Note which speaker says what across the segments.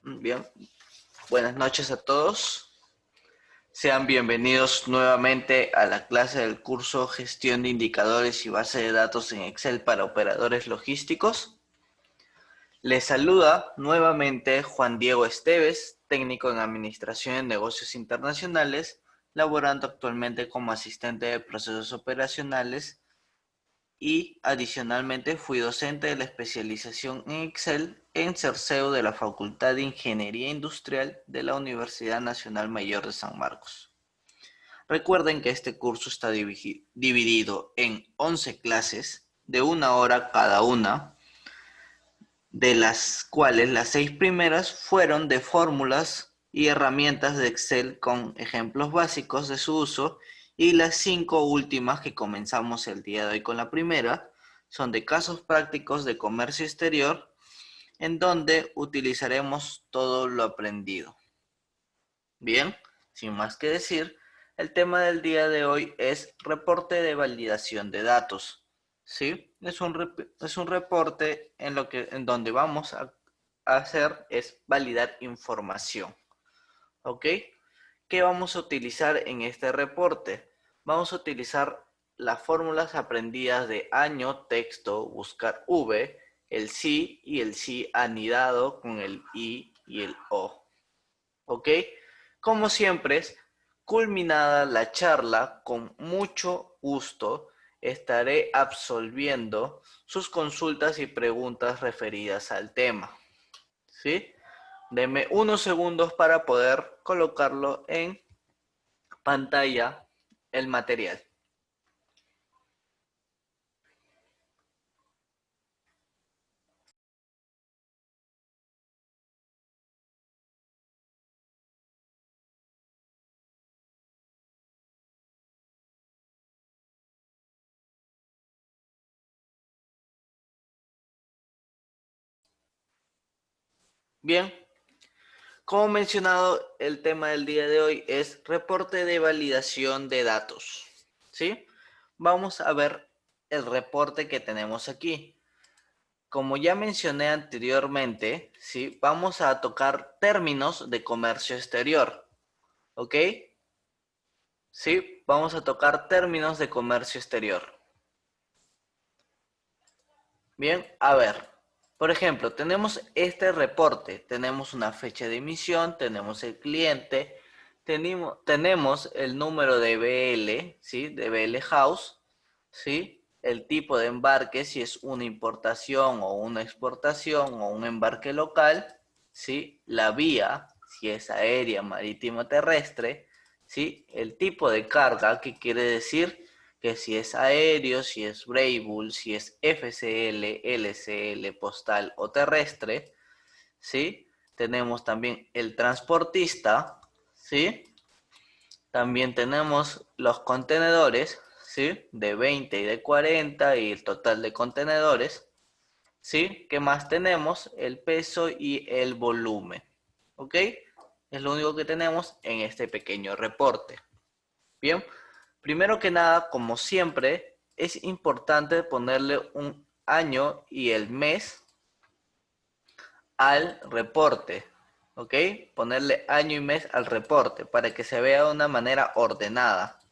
Speaker 1: Bien, buenas noches a todos. Sean bienvenidos nuevamente a la clase del curso Gestión de Indicadores y Base de Datos en Excel para Operadores Logísticos. Les saluda nuevamente Juan Diego Esteves, técnico en Administración en Negocios Internacionales, laborando actualmente como asistente de procesos operacionales y adicionalmente fui docente de la especialización en Excel en Cerceo de la Facultad de Ingeniería Industrial de la Universidad Nacional Mayor de San Marcos. Recuerden que este curso está dividido en 11 clases de 1 hora cada una, de las cuales las 6 primeras fueron de fórmulas y herramientas de Excel con ejemplos básicos de su uso, y las 5 últimas que comenzamos el día de hoy con la primera son de casos prácticos de comercio exterior, en donde utilizaremos todo lo aprendido. Bien, sin más que decir, el tema del día de hoy es reporte de validación de datos. ¿Sí? Es un reporte en donde vamos a hacer es validar información. ¿Ok? ¿Qué vamos a utilizar en este reporte? Vamos a utilizar las fórmulas aprendidas de año, texto, buscar V, el sí y el sí anidado con el I y el O. ¿Ok? Como siempre, culminada la charla, con mucho gusto estaré absolviendo sus consultas y preguntas referidas al tema. ¿Sí? Denme unos segundos para poder colocarlo en pantalla el material. Bien, como mencionado, el tema del día de hoy es reporte de validación de datos. ¿Sí? Vamos a ver el reporte que tenemos aquí. Como ya mencioné anteriormente, ¿sí? Vamos a tocar términos de comercio exterior. ¿Ok? Sí, vamos a tocar términos de comercio exterior. Bien, a ver. Por ejemplo, tenemos este reporte. Tenemos una fecha de emisión, tenemos el cliente, tenemos el número de BL, ¿sí? De BL House, ¿sí? El tipo de embarque, si es una importación o una exportación o un embarque local, ¿sí? La vía, si es aérea, marítima, terrestre, ¿sí? El tipo de carga, que quiere decir que si es aéreo, si es Braybull, si es FCL, LCL, postal o terrestre, ¿sí? Tenemos también el transportista, ¿sí? También tenemos los contenedores, ¿sí? De 20 y de 40 y el total de contenedores, ¿sí? ¿Qué más tenemos? El peso y el volumen, ¿ok? Es lo único que tenemos en este pequeño reporte. Bien, primero que nada, como siempre, es importante ponerle un año y el mes al reporte, ¿ok? Ponerle año y mes al reporte para que se vea de una manera ordenada,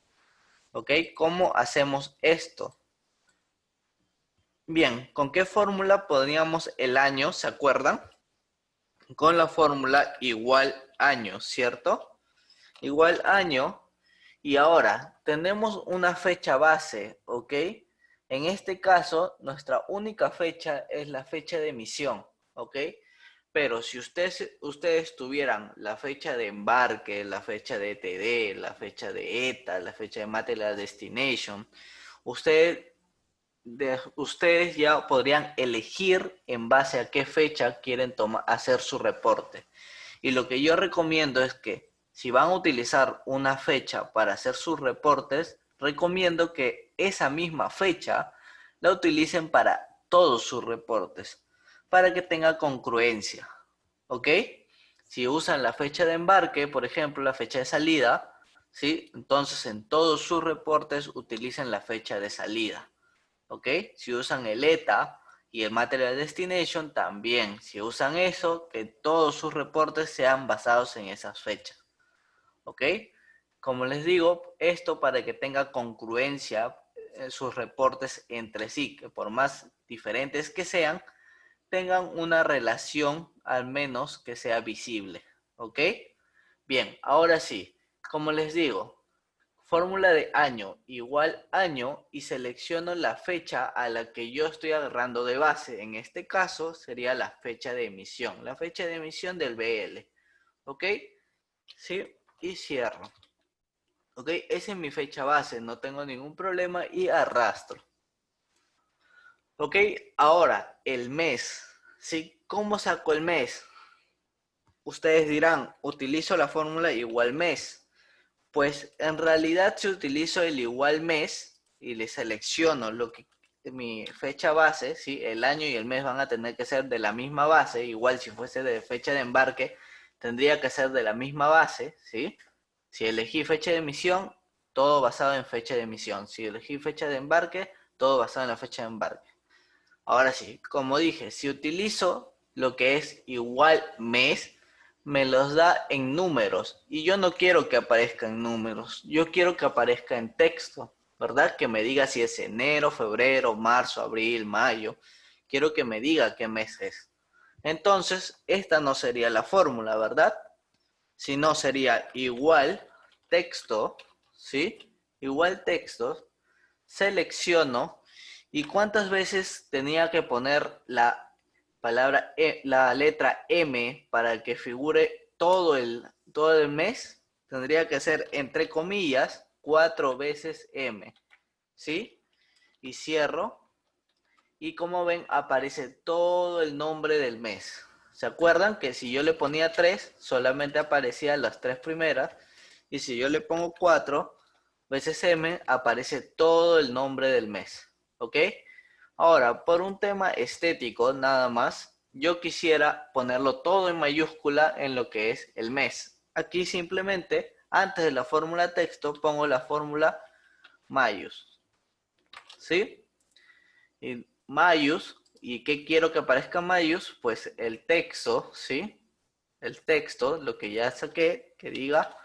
Speaker 1: ¿ok? ¿Cómo hacemos esto? Bien, ¿con qué fórmula podríamos el año, se acuerdan? Con la fórmula igual año, ¿cierto? Igual año. Y ahora, tenemos una fecha base, ¿ok? En este caso, nuestra única fecha es la fecha de emisión, ¿ok? Pero si ustedes tuvieran la fecha de embarque, la fecha de ETD, la fecha de ETA, la fecha de Material Destination, ustedes ya podrían elegir en base a qué fecha quieren hacer su reporte. Y lo que yo recomiendo es que si van a utilizar una fecha para hacer sus reportes, recomiendo que esa misma fecha la utilicen para todos sus reportes, para que tenga congruencia. ¿Ok? Si usan la fecha de embarque, por ejemplo, la fecha de salida, ¿sí? Entonces en todos sus reportes utilicen la fecha de salida. ¿Ok? Si usan el ETA y el Material Destination también. Si usan eso, que todos sus reportes sean basados en esas fechas. ¿Ok? Como les digo, esto para que tenga congruencia sus reportes entre sí, que por más diferentes que sean, tengan una relación al menos que sea visible. ¿Ok? Bien, ahora sí, como les digo, fórmula de año igual año y selecciono la fecha a la que yo estoy agarrando de base. En este caso sería la fecha de emisión, la fecha de emisión del BL. ¿Ok? Sí, y cierro. ¿Ok? Esa es mi fecha base, no tengo ningún problema y arrastro. ¿Ok? Ahora, el mes. ¿Sí? ¿Cómo saco el mes? Ustedes dirán, utilizo la fórmula igual mes. Pues en realidad si utilizo el igual mes y le selecciono lo que mi fecha base, ¿sí? El año y el mes van a tener que ser de la misma base, igual si fuese de fecha de embarque, tendría que ser de la misma base, ¿sí? Si elegí fecha de emisión, todo basado en fecha de emisión. Si elegí fecha de embarque, todo basado en la fecha de embarque. Ahora sí, como dije, si utilizo lo que es igual mes, me los da en números. Y yo no quiero que aparezca en números, yo quiero que aparezca en texto, ¿verdad? Que me diga si es enero, febrero, marzo, abril, mayo. Quiero que me diga qué mes es. Entonces, esta no sería la fórmula, ¿verdad? Si no, sería igual texto, ¿sí? Igual texto, selecciono. ¿Y cuántas veces tenía que poner la palabra, la letra M para que figure todo el mes? Tendría que ser, entre comillas, 4 veces M, ¿sí? Y cierro. Y como ven, aparece todo el nombre del mes. ¿Se acuerdan que si yo le ponía 3, solamente aparecían las 3 primeras? Y si yo le pongo 4 veces M, aparece todo el nombre del mes. ¿Ok? Ahora, por un tema estético nada más, yo quisiera ponerlo todo en mayúscula en lo que es el mes. Aquí simplemente, antes de la fórmula texto, pongo la fórmula mayús. ¿Sí? Y mayús, ¿y qué quiero que aparezca mayús? Pues el texto, ¿sí? El texto, lo que ya saqué, que diga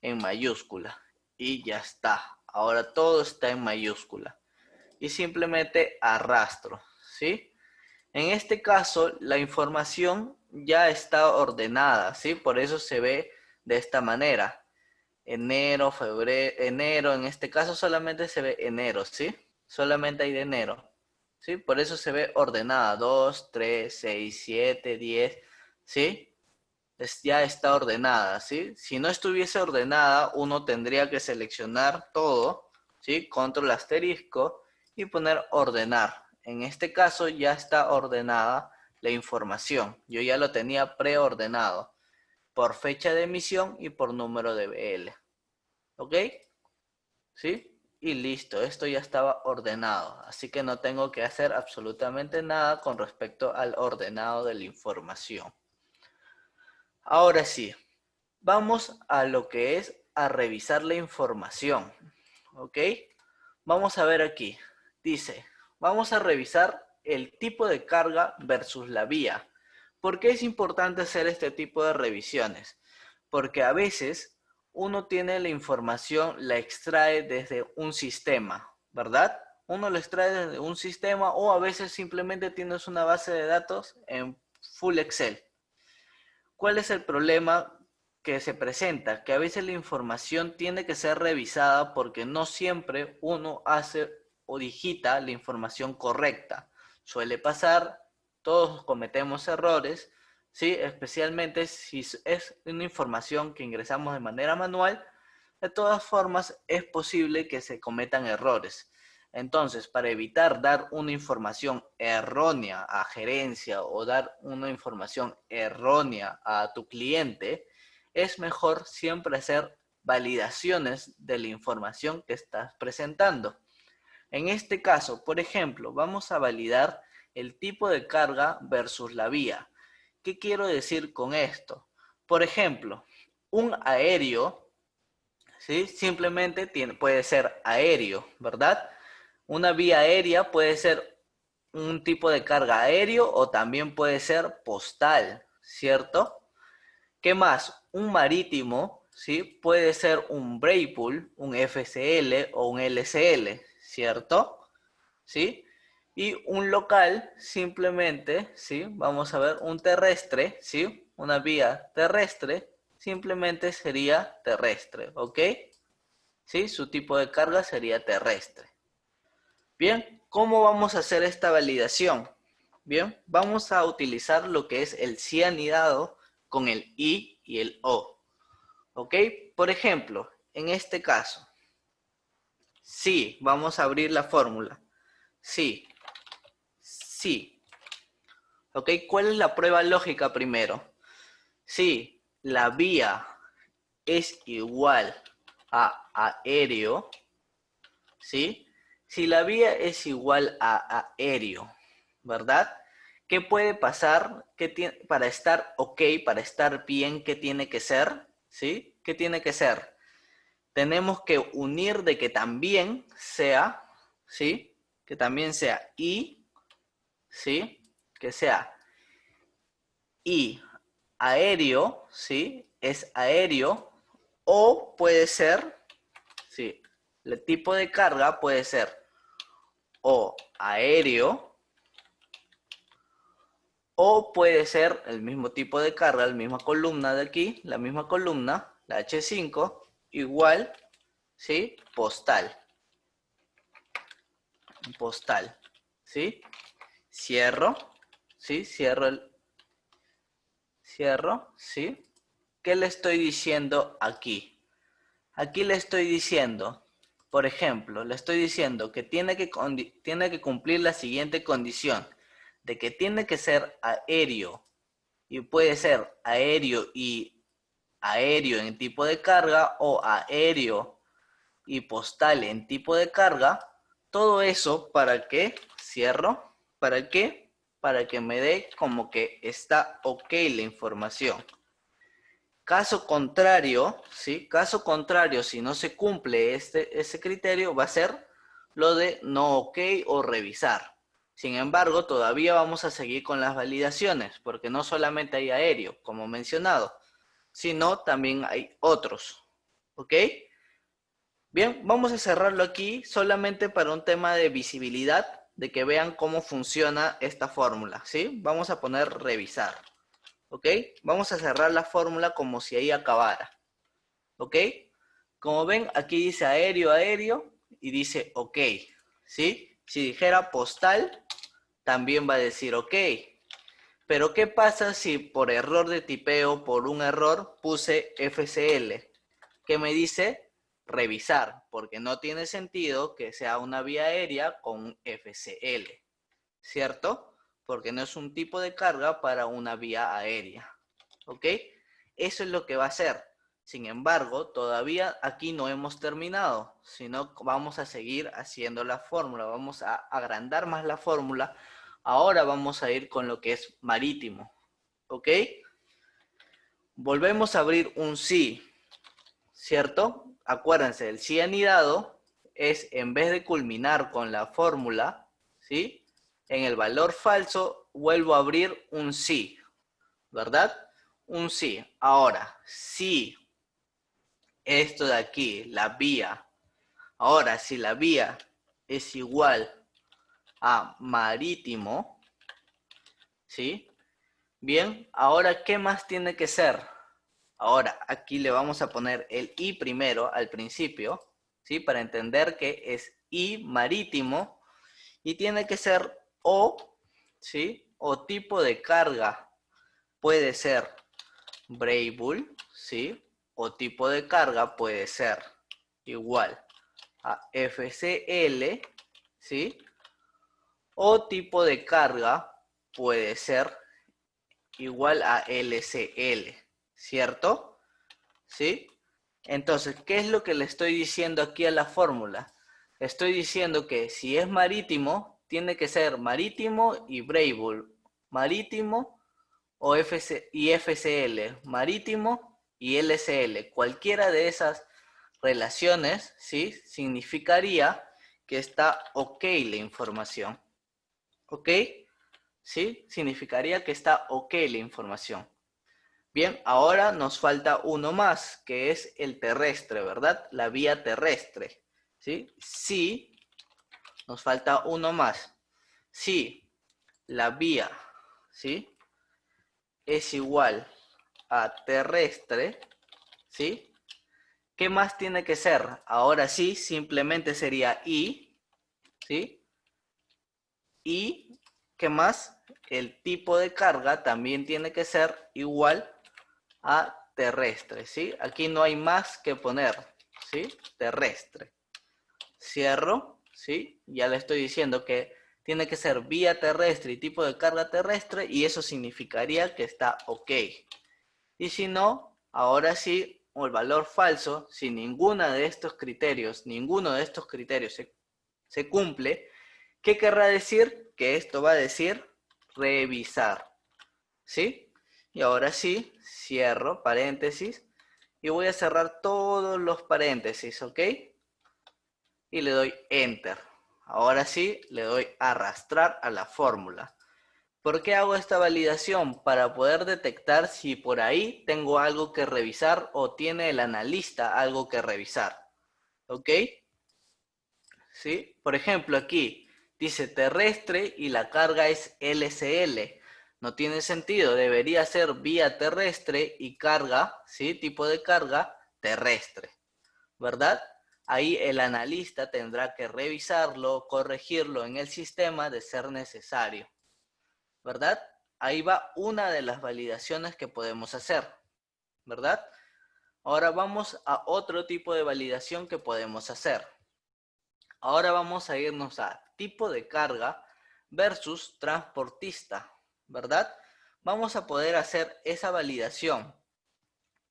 Speaker 1: en mayúscula. Y ya está. Ahora todo está en mayúscula. Y simplemente arrastro, ¿sí? En este caso, la información ya está ordenada, ¿sí? Por eso se ve de esta manera. Enero, febrero, enero, en este caso solamente se ve enero, ¿sí? Solamente hay de enero, ¿sí? Por eso se ve ordenada, 2, 3, 6, 7, 10, ¿sí? Ya está ordenada, ¿sí? Si no estuviese ordenada, uno tendría que seleccionar todo, ¿sí? Control asterisco y poner ordenar. En este caso ya está ordenada la información. Yo ya lo tenía preordenado por fecha de emisión y por número de BL. ¿Ok? ¿Sí? Y listo, esto ya estaba ordenado. Así que no tengo que hacer absolutamente nada con respecto al ordenado de la información. Ahora sí, vamos a lo que es a revisar la información. ¿Ok? Vamos a ver aquí. Dice, vamos a revisar el tipo de carga versus la vía. ¿Por qué es importante hacer este tipo de revisiones? Porque a veces uno tiene la información, la extrae desde un sistema, ¿verdad? Uno lo extrae desde un sistema o a veces simplemente tienes una base de datos en full Excel. ¿Cuál es el problema que se presenta? Que a veces la información tiene que ser revisada porque no siempre uno hace o digita la información correcta. Suele pasar, todos cometemos errores, ¿sí? Especialmente si es una información que ingresamos de manera manual, de todas formas es posible que se cometan errores. Entonces, para evitar dar una información errónea a gerencia o dar una información errónea a tu cliente, es mejor siempre hacer validaciones de la información que estás presentando. En este caso, por ejemplo, vamos a validar el tipo de carga versus la vía. ¿Qué quiero decir con esto? Por ejemplo, un aéreo, ¿sí? Simplemente puede ser aéreo, ¿verdad? Una vía aérea puede ser un tipo de carga aéreo o también puede ser postal, ¿cierto? ¿Qué más? Un marítimo, ¿sí? Puede ser un Braypool, un FCL o un LCL, ¿cierto? ¿Sí? Y un local, simplemente, ¿sí? Vamos a ver, un terrestre, ¿sí? Una vía terrestre, simplemente sería terrestre, ¿ok? ¿Sí? Su tipo de carga sería terrestre. Bien, ¿cómo vamos a hacer esta validación? Bien, vamos a utilizar lo que es el sí anidado con el I y el O. ¿Ok? Por ejemplo, en este caso, sí, vamos a abrir la fórmula. Sí, sí. ¿Ok? ¿Cuál es la prueba lógica primero? Si la vía es igual a aéreo, ¿sí? Si la vía es igual a aéreo, ¿verdad? ¿Qué puede pasar? Para estar ok, para estar bien, ¿qué tiene que ser? ¿Sí? ¿Qué tiene que ser? Tenemos que unir de que también sea, ¿sí? Que también sea I, ¿sí? Que sea I aéreo, ¿sí? Es aéreo, o puede ser, ¿sí? El tipo de carga puede ser o aéreo, o puede ser el mismo tipo de carga, la misma columna de aquí, la misma columna, la H5, igual, ¿sí? Postal. Postal, ¿sí? Cierro, ¿sí? Cierro, ¿sí? ¿Qué le estoy diciendo aquí? Aquí le estoy diciendo, por ejemplo, le estoy diciendo que tiene que cumplir la siguiente condición, de que tiene que ser aéreo, y puede ser aéreo y aéreo en tipo de carga, o aéreo y postal en tipo de carga. Todo eso, ¿para qué? Cierro. ¿Para qué? Para que me dé como que está ok la información. Caso contrario, ¿sí? Caso contrario, si no se cumple ese criterio, va a ser lo de no ok o revisar. Sin embargo, todavía vamos a seguir con las validaciones, porque no solamente hay aéreo, como mencionado, sino también hay otros. ¿Ok? Bien, vamos a cerrarlo aquí solamente para un tema de visibilidad, de que vean cómo funciona esta fórmula, ¿sí? Vamos a poner revisar, ¿ok? Vamos a cerrar la fórmula como si ahí acabara, ¿ok? Como ven, aquí dice aéreo, aéreo y dice ok, ¿sí? Si dijera postal, también va a decir ok. Pero ¿qué pasa si por error de tipeo, por un error, puse FCL? ¿Qué me dice? Revisar, porque no tiene sentido que sea una vía aérea con FCL, ¿cierto? Porque no es un tipo de carga para una vía aérea, ¿ok? Eso es lo que va a hacer. Sin embargo, todavía aquí no hemos terminado, sino vamos a seguir haciendo la fórmula, vamos a agrandar más la fórmula. Ahora vamos a ir con lo que es marítimo, ¿ok? Volvemos a abrir un sí, ¿cierto? Acuérdense, el sí anidado es, en vez de culminar con la fórmula, ¿sí? En el valor falso vuelvo a abrir un sí, ¿verdad? Un sí. Ahora, si esto de aquí, la vía, ahora si la vía es igual a marítimo, ¿sí? Bien, ahora ¿qué más tiene que ser? Ahora, aquí le vamos a poner el I primero al principio, ¿sí? Para entender que es I marítimo y tiene que ser O, ¿sí? O tipo de carga. Puede ser Braybull, ¿sí? O tipo de carga puede ser igual a FCL, ¿sí? O tipo de carga puede ser igual a LCL, ¿cierto? ¿Sí? Entonces, ¿qué es lo que le estoy diciendo aquí a la fórmula? Estoy diciendo que si es marítimo, tiene que ser marítimo y Braybull, marítimo o FCL, marítimo y LCL. Cualquiera de esas relaciones, ¿sí? Significaría que está ok la información. ¿Ok? ¿Sí? Significaría que está ok la información. Bien, ahora nos falta uno más, que es el terrestre, ¿verdad? La vía terrestre. ¿Sí? Sí, nos falta uno más. Si la vía, ¿sí?, es igual a terrestre, ¿sí? ¿Qué más tiene que ser? Ahora sí, simplemente sería I, ¿sí? Y, ¿qué más? El tipo de carga también tiene que ser igual a terrestre, ¿sí? Aquí no hay más que poner, ¿sí? Terrestre. Cierro, ¿sí? Ya le estoy diciendo que tiene que ser vía terrestre y tipo de carga terrestre y eso significaría que está ok. Y si no, ahora sí, el valor falso, si ninguno de estos criterios se cumple, ¿qué querrá decir? Que esto va a decir revisar, ¿sí? Y ahora sí, cierro paréntesis y voy a cerrar todos los paréntesis, ¿ok? Y le doy Enter. Ahora sí, le doy arrastrar a la fórmula. ¿Por qué hago esta validación? Para poder detectar si por ahí tengo algo que revisar o tiene el analista algo que revisar. ¿Ok? ¿Sí? Por ejemplo, aquí dice terrestre y la carga es LCL. No tiene sentido, debería ser vía terrestre y carga, ¿sí? Tipo de carga terrestre, ¿verdad? Ahí el analista tendrá que revisarlo, corregirlo en el sistema de ser necesario, ¿verdad? Ahí va una de las validaciones que podemos hacer, ¿verdad? Ahora vamos a otro tipo de validación que podemos hacer. Ahora vamos a irnos a tipo de carga versus transportista, ¿verdad? Vamos a poder hacer esa validación.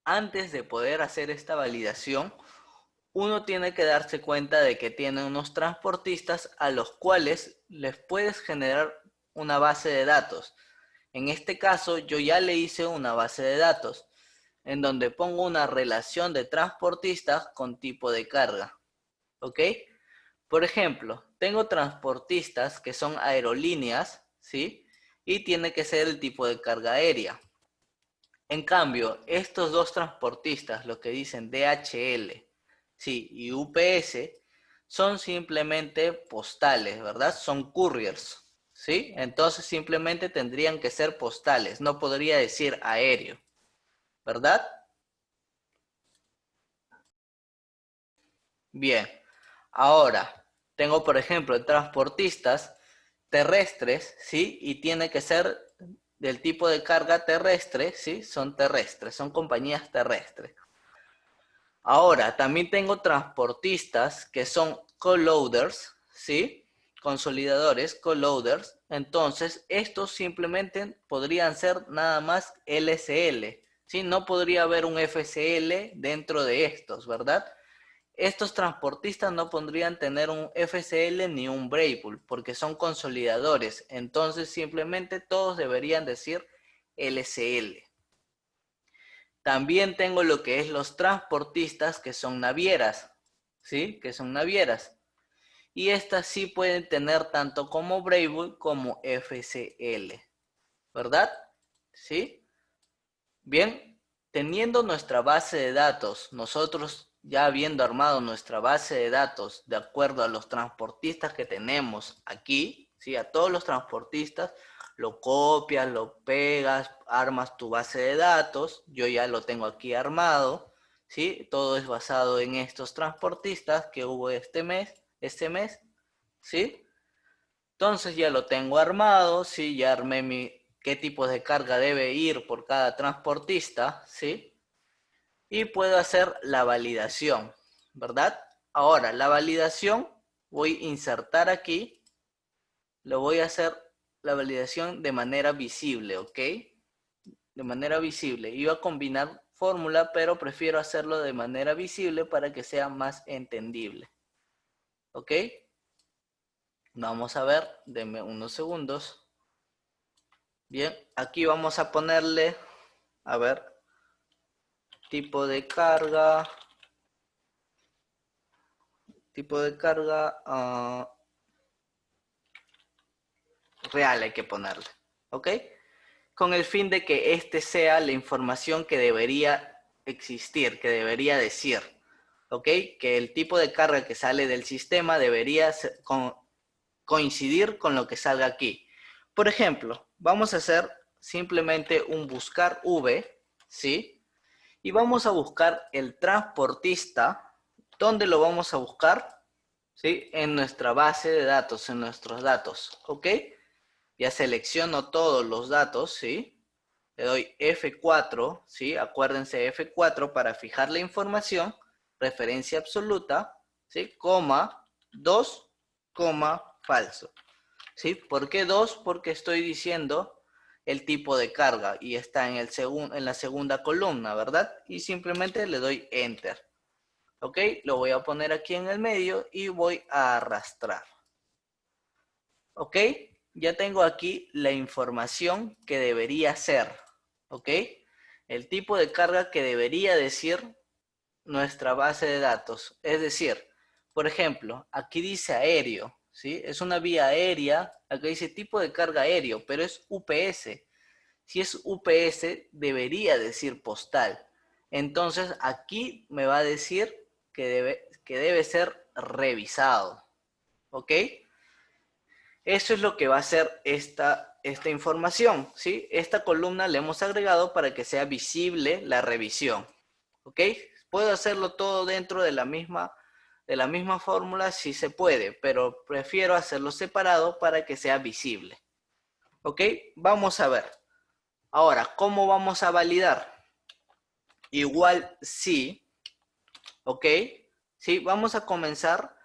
Speaker 1: Antes de poder hacer esta validación, uno tiene que darse cuenta de que tiene unos transportistas a los cuales les puedes generar una base de datos. En este caso, yo ya le hice una base de datos en donde pongo una relación de transportistas con tipo de carga. ¿Ok? Por ejemplo, tengo transportistas que son aerolíneas, ¿sí? Y tiene que ser el tipo de carga aérea. En cambio, estos dos transportistas, lo que dicen DHL, sí, y UPS, son simplemente postales, ¿verdad? Son couriers, ¿sí? Entonces simplemente tendrían que ser postales, no podría decir aéreo, ¿verdad? Bien, ahora tengo por ejemplo transportistas terrestres, ¿sí? Y tiene que ser del tipo de carga terrestre, ¿sí? Son terrestres, son compañías terrestres. Ahora, también tengo transportistas que son co-loaders, ¿sí? Consolidadores, co-loaders. Entonces, estos simplemente podrían ser nada más LSL, ¿sí? No podría haber un FSL dentro de estos, ¿verdad? Estos transportistas no podrían tener un FSL ni un Braypool porque son consolidadores. Entonces, simplemente todos deberían decir LSL. También tengo lo que es los transportistas que son navieras, ¿sí? Que son navieras. Y estas sí pueden tener tanto como Braypool como FSL, ¿verdad? ¿Sí? Bien, teniendo nuestra base de datos, nosotros ya habiendo armado nuestra base de datos de acuerdo a los transportistas que tenemos aquí, ¿sí? A todos los transportistas, lo copias, lo pegas, armas tu base de datos, yo ya lo tengo aquí armado, ¿sí? Todo es basado en estos transportistas que hubo este mes, ¿sí? Entonces ya lo tengo armado, ¿sí? Ya armé qué tipo de carga debe ir por cada transportista, ¿sí? Y puedo hacer la validación, ¿verdad? Ahora, la validación, voy a insertar aquí, lo voy a hacer la validación de manera visible, ¿ok? De manera visible. Iba a combinar fórmula, pero prefiero hacerlo de manera visible para que sea más entendible, ¿ok? Vamos a ver, denme unos segundos. Bien, aquí vamos a ponerle, a ver, tipo de carga, real hay que ponerle, ¿ok? Con el fin de que este sea la información que debería existir, que debería decir, ¿ok? Que el tipo de carga que sale del sistema debería coincidir con lo que salga aquí. Por ejemplo, vamos a hacer simplemente un buscar V, ¿sí? Y vamos a buscar el transportista. ¿Dónde lo vamos a buscar? ¿Sí? En nuestra base de datos, en nuestros datos, ¿ok? Ya selecciono todos los datos, ¿sí? Le doy F4, ¿sí? Acuérdense F4 para fijar la información, referencia absoluta, ¿sí? Coma, 2, coma, falso. ¿Sí? ¿Por qué 2? Porque estoy diciendo el tipo de carga y está en, en la segunda columna, ¿verdad? Y simplemente le doy Enter. ¿Ok? Lo voy a poner aquí en el medio y voy a arrastrar. ¿Ok? Ya tengo aquí la información que debería ser. ¿Ok? El tipo de carga que debería decir nuestra base de datos. Es decir, por ejemplo, aquí dice aéreo, ¿sí? Es una vía aérea, acá dice tipo de carga aéreo, pero es UPS. Si es UPS, debería decir postal. Entonces, aquí me va a decir que debe ser revisado, ¿ok? Eso es lo que va a hacer esta información, ¿sí? Esta columna le hemos agregado para que sea visible la revisión, ¿ok? Puedo hacerlo todo dentro de la misma fórmula si se puede, pero prefiero hacerlo separado para que sea visible, ¿ok? Vamos a ver. Ahora, ¿cómo vamos a validar? Igual sí, ¿ok? Sí, vamos a comenzar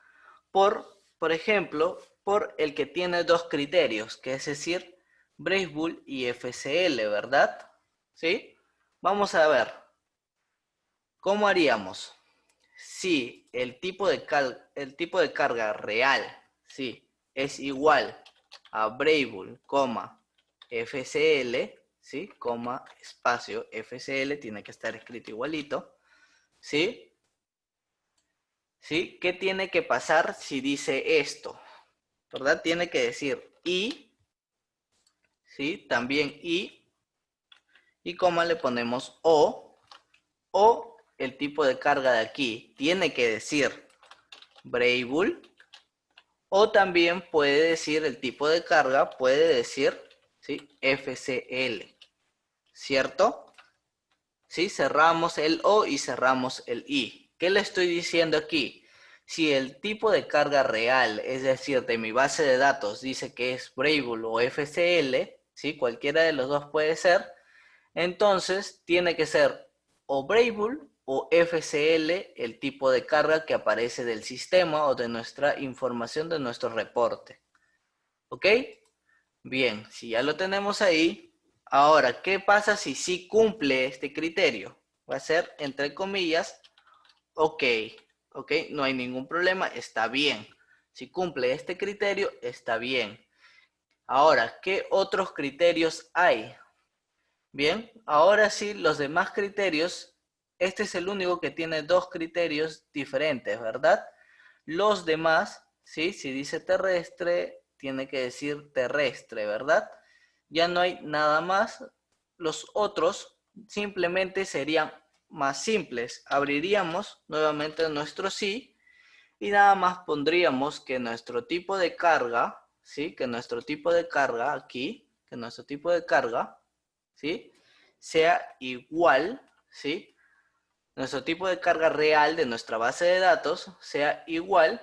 Speaker 1: por ejemplo, por el que tiene dos criterios, que es decir, Bracebool y FCL, ¿verdad? ¿Sí? Vamos a ver, ¿cómo haríamos? Si el tipo de carga real, ¿sí? Es igual a Bracebool, FCL, ¿sí? Espacio FCL, tiene que estar escrito igualito, ¿sí? ¿Sí? ¿Qué tiene que pasar si dice esto? ¿Verdad? Tiene que decir y, ¿sí? También y coma le ponemos o el tipo de carga de aquí tiene que decir Bracebool, o también puede decir el tipo de carga, puede decir, ¿sí? FCL, ¿cierto? ¿Sí? Cerramos el o y cerramos el i. ¿Qué le estoy diciendo aquí? Si el tipo de carga real, es decir, de mi base de datos, dice que es Bracebool o FCL, ¿sí? Cualquiera de los dos puede ser, entonces tiene que ser o Bracebool o FCL el tipo de carga que aparece del sistema o de nuestra información de nuestro reporte. ¿Ok? Bien, si ya lo tenemos ahí, ahora, ¿qué pasa si sí cumple este criterio? Va a ser, entre comillas, ok, ok, no hay ningún problema, está bien. Si cumple este criterio, está bien. Ahora, ¿qué otros criterios hay? Bien, ahora sí, los demás criterios, este es el único que tiene dos criterios diferentes, ¿verdad? Los demás, ¿sí? Si dice terrestre, tiene que decir terrestre, ¿verdad? Ya no hay nada más. Los otros simplemente serían más simples. Abriríamos nuevamente nuestro sí y nada más pondríamos que nuestro tipo de carga, ¿sí? Que nuestro tipo de carga aquí, que nuestro tipo de carga, ¿sí? Sea igual, ¿sí? Nuestro tipo de carga real de nuestra base de datos sea igual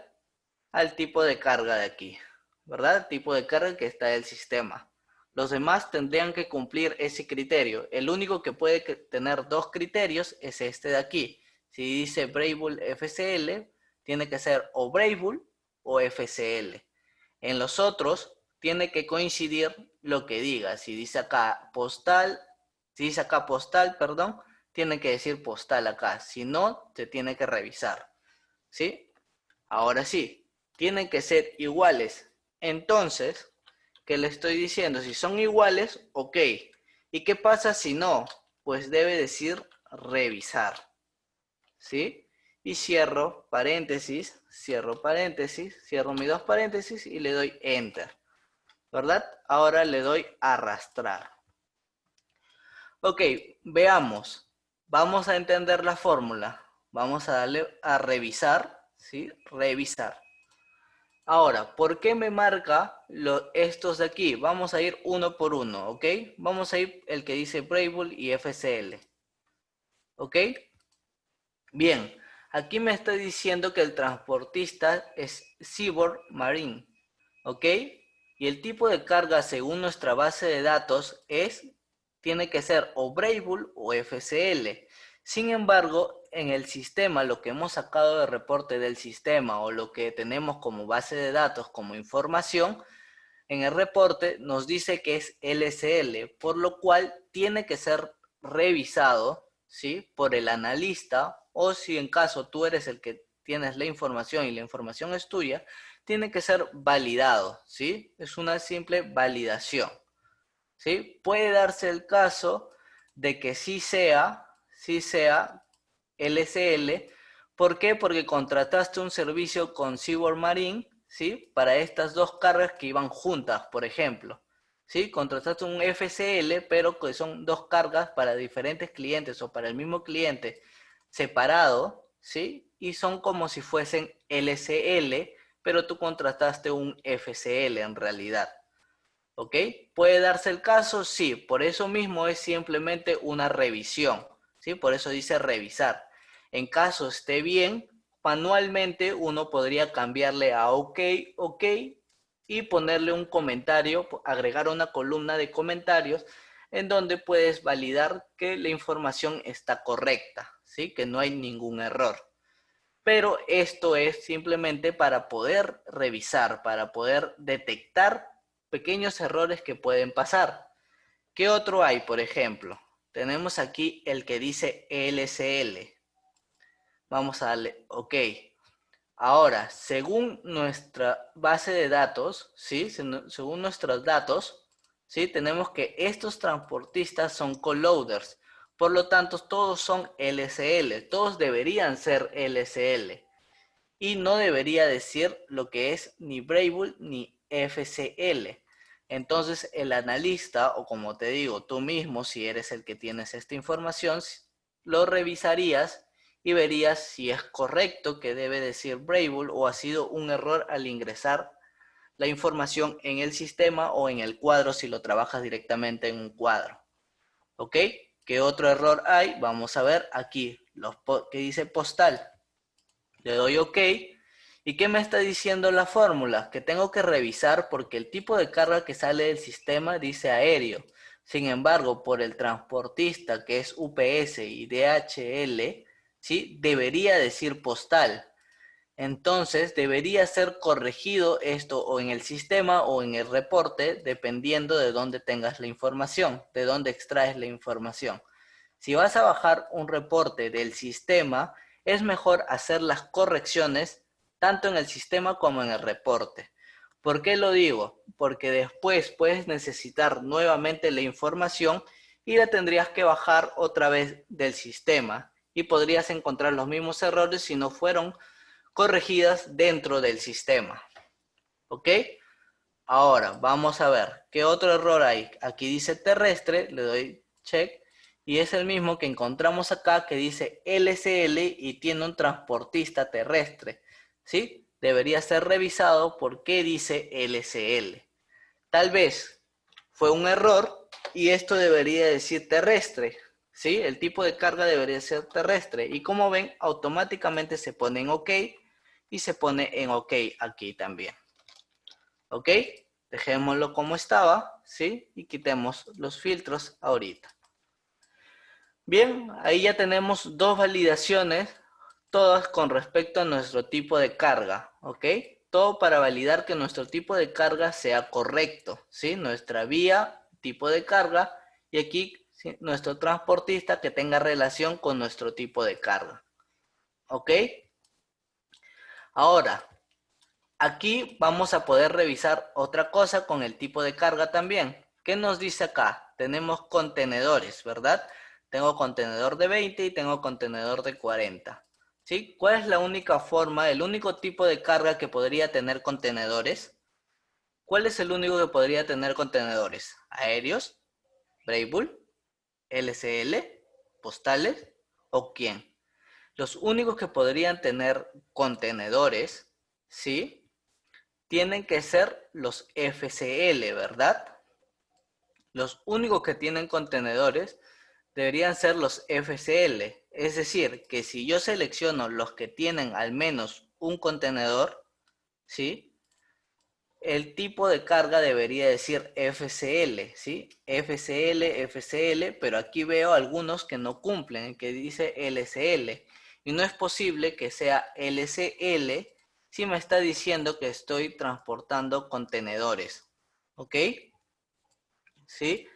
Speaker 1: al tipo de carga de aquí, ¿verdad? El tipo de carga que está del sistema. Los demás tendrían que cumplir ese criterio. El único que puede tener dos criterios es este de aquí. Si dice Bracebool FCL, tiene que ser o Bracebool o FCL. En los otros, tiene que coincidir lo que diga. Si dice acá postal, perdón, tiene que decir postal acá. Si no, se tiene que revisar. ¿Sí? Ahora sí, tienen que ser iguales. Entonces, ¿qué le estoy diciendo? Si son iguales, ok. ¿Y qué pasa si no? Pues debe decir revisar. ¿Sí? Y cierro paréntesis, cierro mis dos paréntesis y le doy enter. ¿verdad? Ahora le doy a arrastrar. Ok, veamos. Vamos a entender la fórmula. Vamos a darle a revisar, ¿sí? Revisar. Ahora, ¿por qué me marca estos de aquí? Vamos a ir uno por uno, ¿ok? Vamos a ir el que dice Brable y FCL, ¿ok? Bien, aquí me está diciendo que el transportista es Seaboard Marine, ¿ok? Y el tipo de carga según nuestra base de datos tiene que ser o Brable o FCL. Sin embargo, en el sistema, lo que hemos sacado de reporte del sistema o lo que tenemos como base de datos, como información, en el reporte nos dice que es LSL, por lo cual tiene que ser revisado, ¿sí? Por el analista, o si en caso tú eres el que tienes la información y la información es tuya, tiene que ser validado, ¿sí? Es una simple validación, ¿sí? Puede darse el caso de que sí sea LSL. ¿Por qué? Porque contrataste un servicio con Seaboard Marine, ¿sí? Para estas dos cargas que iban juntas, por ejemplo. ¿Sí? Contrataste un FCL, pero que son dos cargas para diferentes clientes o para el mismo cliente separado, ¿sí? Y son como si fuesen LCL, pero tú contrataste un FCL en realidad. ¿Ok? ¿Puede darse el caso? Sí, por eso mismo es simplemente una revisión, ¿sí? Por eso dice revisar. En caso esté bien, manualmente uno podría cambiarle a OK, OK, y ponerle un comentario, agregar una columna de comentarios en donde puedes validar que la información está correcta, ¿sí? Que no hay ningún error. Pero esto es simplemente para poder revisar, para poder detectar pequeños errores que pueden pasar. ¿Qué otro hay, por ejemplo? Tenemos aquí el que dice LSL. Vamos a darle OK. Ahora, según nuestra base de datos, ¿sí? Según nuestros datos, ¿sí? Tenemos que estos transportistas son co-loaders. Por lo tanto, todos son LSL. Todos deberían ser LSL. Y no debería decir lo que es ni Brable ni FCL. Entonces el analista, o como te digo, tú mismo, si eres el que tienes esta información, lo revisarías y verías si es correcto que debe decir Brable o ha sido un error al ingresar la información en el sistema o en el cuadro si lo trabajas directamente en un cuadro. ¿Ok? ¿Qué otro error hay? Vamos a ver aquí, que dice postal. Le doy OK. ¿Y qué me está diciendo la fórmula? Que tengo que revisar porque el tipo de carga que sale del sistema dice aéreo. Sin embargo, por el transportista que es UPS y DHL, ¿sí? Debería decir postal. Entonces, debería ser corregido esto o en el sistema o en el reporte, dependiendo de dónde tengas la información, de dónde extraes la información. Si vas a bajar un reporte del sistema, es mejor hacer las correcciones tanto en el sistema como en el reporte. ¿Por qué lo digo? Porque después puedes necesitar nuevamente la información y la tendrías que bajar otra vez del sistema y podrías encontrar los mismos errores si no fueron corregidas dentro del sistema. ¿Ok? Ahora, vamos a ver, ¿qué otro error hay? Aquí dice terrestre, le doy check, y es el mismo que encontramos acá que dice LCL y tiene un transportista terrestre, ¿sí? Debería ser revisado por qué dice LCL. Tal vez fue un error y esto debería decir terrestre, ¿sí? El tipo de carga debería ser terrestre. Y como ven, automáticamente se pone en OK y se pone en OK aquí también. ¿Ok? Dejémoslo como estaba, ¿sí? Y quitemos los filtros ahorita. Bien, ahí ya tenemos dos validaciones, todas con respecto a nuestro tipo de carga, ¿ok? Todo para validar que nuestro tipo de carga sea correcto, ¿sí? Nuestra vía, tipo de carga, y aquí ¿sí? Nuestro transportista que tenga relación con nuestro tipo de carga, ¿ok? Ahora, aquí vamos a poder revisar otra cosa con el tipo de carga también. ¿Qué nos dice acá? Tenemos contenedores, ¿verdad? Tengo contenedor de 20 y tengo contenedor de 40. ¿Sí? ¿Cuál es la única forma, el único tipo de carga que podría tener contenedores? ¿Cuál es el único que podría tener contenedores? ¿Aéreos? ¿Brave Bull? ¿LCL? ¿Postales? ¿O quién? Los únicos que podrían tener contenedores, ¿sí? Tienen que ser los FCL, ¿verdad? Los únicos que tienen contenedores deberían ser los FCL. Es decir, que si yo selecciono los que tienen al menos un contenedor, ¿sí? El tipo de carga debería decir FCL, ¿sí? FCL, FCL, pero aquí veo algunos que no cumplen, que dice LCL. Y no es posible que sea LCL si me está diciendo que estoy transportando contenedores, ¿ok? ¿Sí?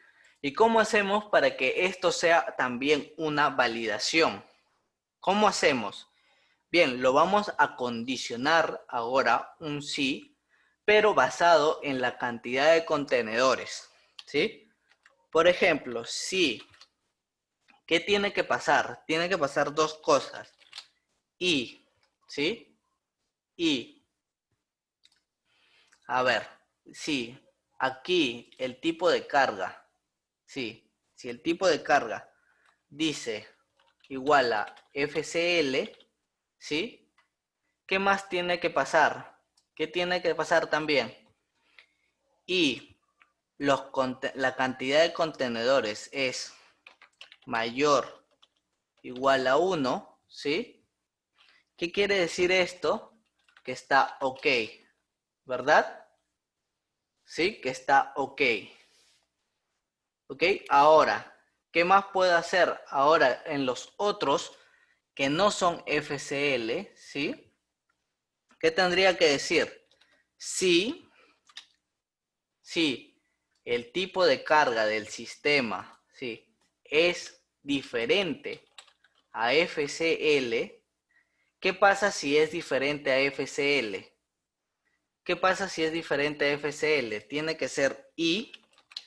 Speaker 1: ¿Y cómo hacemos para que esto sea también una validación? ¿Cómo hacemos? Bien, lo vamos a condicionar ahora un sí, pero basado en la cantidad de contenedores, ¿sí? Por ejemplo, si, ¿qué tiene que pasar? Tiene que pasar dos cosas. Y, ¿sí? Y, a ver, si aquí el tipo de carga, sí, si el tipo de carga dice igual a FCL, ¿sí? ¿Qué más tiene que pasar? ¿Qué tiene que pasar también? Y la cantidad de contenedores es mayor igual a 1, ¿sí? ¿Qué quiere decir esto? Que está ok, ¿verdad? ¿Sí? Que está ok. ¿Ok? Ahora, ¿qué más puedo hacer? Ahora, en los otros que no son FCL, ¿sí? ¿Qué tendría que decir? Si el tipo de carga del sistema, ¿sí? Es diferente a FCL, ¿qué pasa si es diferente a FCL? ¿Qué pasa si es diferente a FCL? Tiene que ser I,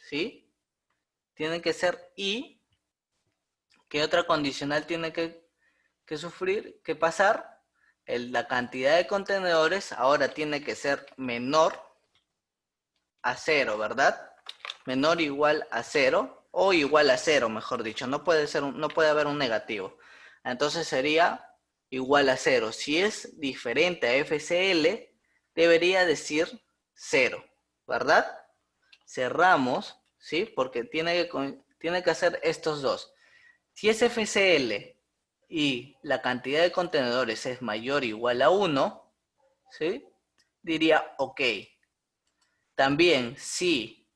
Speaker 1: ¿sí? Tiene que ser I. ¿Qué otra condicional tiene que sufrir, que pasar? La cantidad de contenedores ahora tiene que ser menor a 0, ¿verdad? Menor o igual a 0, o igual a 0, mejor dicho. No puede haber un negativo. Entonces sería igual a 0. Si es diferente a FCL, debería decir 0, ¿verdad? Cerramos, ¿sí? Porque tiene que hacer estos dos. Si es FCL y la cantidad de contenedores es mayor o igual a 1, ¿sí? Diría OK. También, si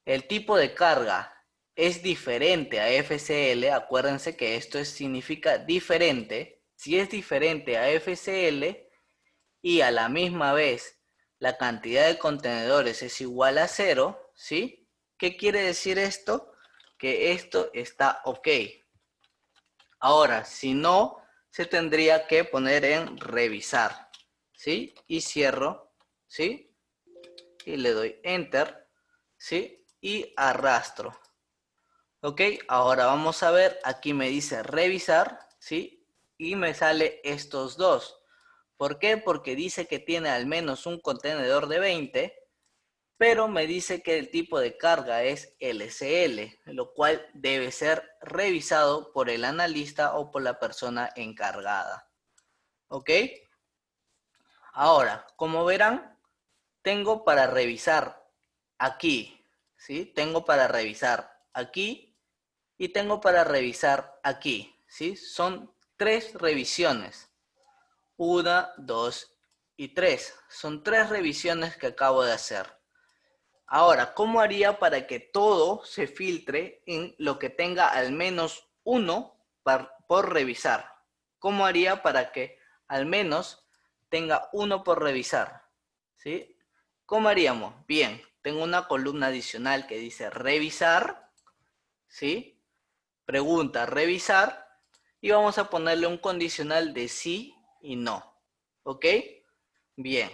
Speaker 1: el tipo de carga es diferente a FCL, acuérdense que esto significa diferente. Si es diferente a FCL y a la misma vez la cantidad de contenedores es igual a 0, ¿sí? ¿Qué quiere decir esto? Que esto está ok. Ahora, si no, se tendría que poner en revisar, ¿sí? Y cierro, ¿sí? Y le doy Enter, ¿sí? Y arrastro. Ok, ahora vamos a ver, aquí me dice revisar, ¿sí? Y me sale estos dos. ¿Por qué? Porque dice que tiene al menos un contenedor de 20, pero me dice que el tipo de carga es LCL, lo cual debe ser revisado por el analista o por la persona encargada. ¿Ok? Ahora, como verán, tengo para revisar aquí, ¿sí? Tengo para revisar aquí y tengo para revisar aquí, ¿sí? Son 3 revisiones. 1, 2 y 3. Son 3 revisiones que acabo de hacer. Ahora, ¿cómo haría para que todo se filtre en lo que tenga al menos uno por revisar? ¿Cómo haría para que al menos tenga uno por revisar? ¿Sí? ¿Cómo haríamos? Bien, tengo una columna adicional que dice revisar, ¿sí? Pregunta revisar y vamos a ponerle un condicional de sí y no. ¿Ok? Bien.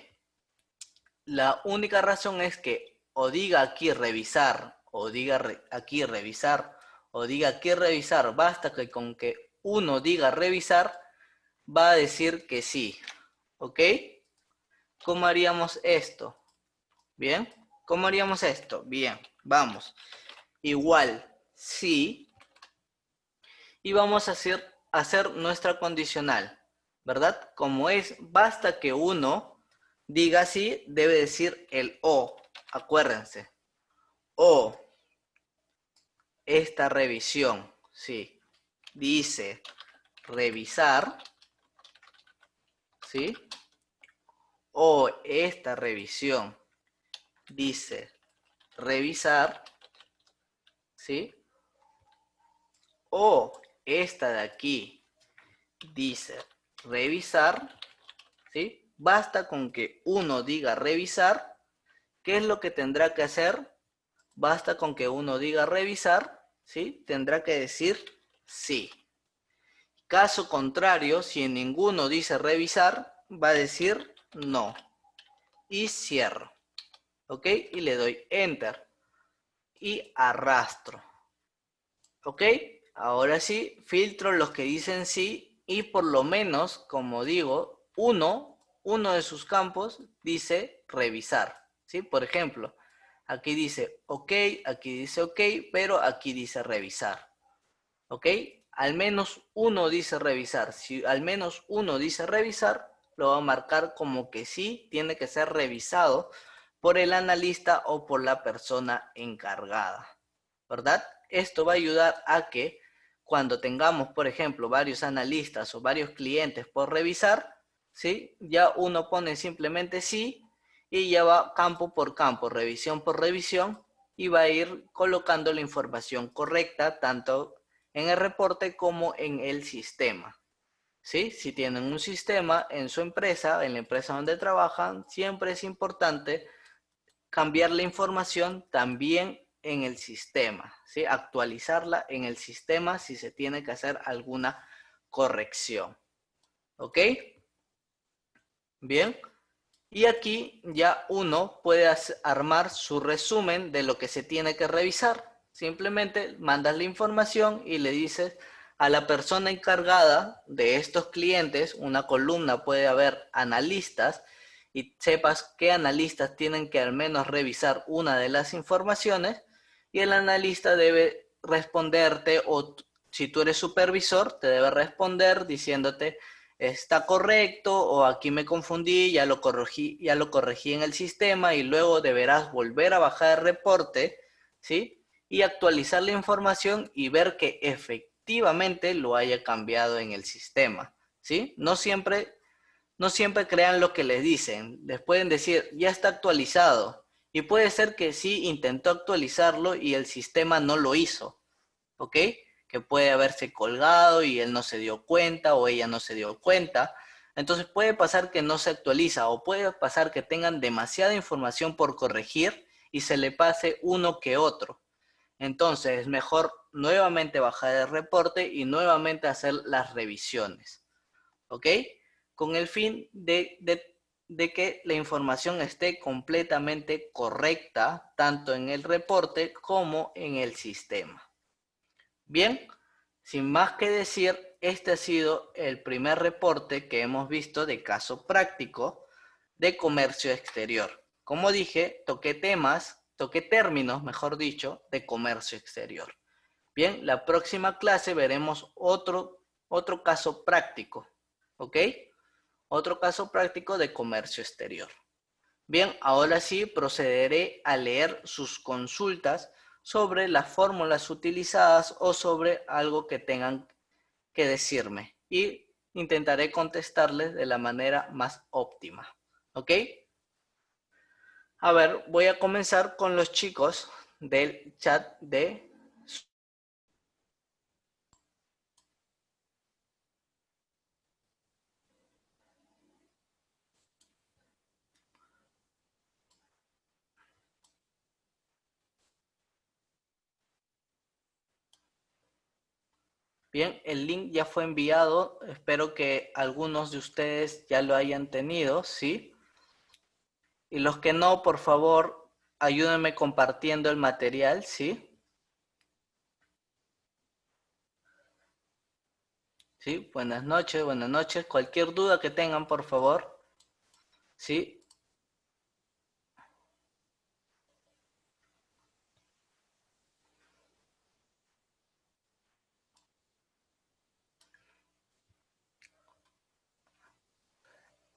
Speaker 1: La única razón es que o diga aquí revisar, o diga aquí revisar, o diga aquí revisar, basta que con que uno diga revisar, va a decir que sí. ¿Ok? ¿Cómo haríamos esto? Bien.
Speaker 2: ¿Cómo haríamos esto? Bien, vamos. Igual, sí. Y vamos a hacer nuestra condicional, ¿verdad? Como es, basta que uno diga sí, debe decir el o. Acuérdense. O, esta revisión, sí. Dice revisar, ¿sí? O esta revisión dice revisar, ¿sí? O esta de aquí dice revisar, ¿sí? Basta con que uno diga revisar. ¿Qué es lo que tendrá que hacer? Basta con que uno diga revisar, ¿sí? Tendrá que decir sí. Caso contrario, si ninguno dice revisar, va a decir no. Y cierro. ¿Ok? Y le doy enter. Y arrastro. ¿Ok? Ahora sí, filtro los que dicen sí y por lo menos, como digo, uno de sus campos dice revisar. ¿Sí? Por ejemplo, aquí dice ok, aquí dice ok, pero aquí dice revisar. ¿Ok? Al menos uno dice revisar. Si al menos uno dice revisar, lo va a marcar como que sí tiene que ser revisado por el analista o por la persona encargada. ¿Verdad? Esto va a ayudar a que cuando tengamos, por ejemplo, varios analistas o varios clientes por revisar, ¿sí? Ya uno pone simplemente sí y ya va campo por campo, revisión por revisión y va a ir colocando la información correcta tanto en el reporte como en el sistema. ¿Sí? Si tienen un sistema en su empresa, en la empresa donde trabajan, siempre es importante cambiar la información también en el sistema, ¿sí? Actualizarla en el sistema si se tiene que hacer alguna corrección. ¿Ok? Bien. Y aquí ya uno puede armar su resumen de lo que se tiene que revisar. Simplemente mandas la información y le dices a la persona encargada de estos clientes, una columna puede haber analistas y sepas qué analistas tienen que al menos revisar una de las informaciones y el analista debe responderte o si tú eres supervisor te debe responder diciéndote está correcto o aquí me confundí, ya lo corregí en el sistema y luego deberás volver a bajar el reporte, ¿sí? Y actualizar la información y ver que efectivamente lo haya cambiado en el sistema, ¿sí? No siempre crean lo que les dicen, les pueden decir, ya está actualizado, y puede ser que sí intentó actualizarlo y el sistema no lo hizo, ¿ok? Que puede haberse colgado y él no se dio cuenta o ella no se dio cuenta. Entonces puede pasar que no se actualiza o puede pasar que tengan demasiada información por corregir y se le pase uno que otro. Entonces es mejor nuevamente bajar el reporte y nuevamente hacer las revisiones. ¿Ok? Con el fin de que la información esté completamente correcta, tanto en el reporte como en el sistema. Bien, sin más que decir, este ha sido el primer reporte que hemos visto de caso práctico de comercio exterior. Como dije, toqué términos, mejor dicho, de comercio exterior. Bien, la próxima clase veremos otro caso práctico, ¿ok? Otro caso práctico de comercio exterior. Bien, ahora sí procederé a leer sus consultas sobre las fórmulas utilizadas o sobre algo que tengan que decirme y intentaré contestarles de la manera más óptima. ¿Ok? A ver, voy a comenzar con los chicos del chat de... Bien, el link ya fue enviado. Espero que algunos de ustedes ya lo hayan tenido, ¿sí? Y los que no, por favor, ayúdenme compartiendo el material, ¿sí? Sí, buenas noches, buenas noches. Cualquier duda que tengan, por favor, ¿sí?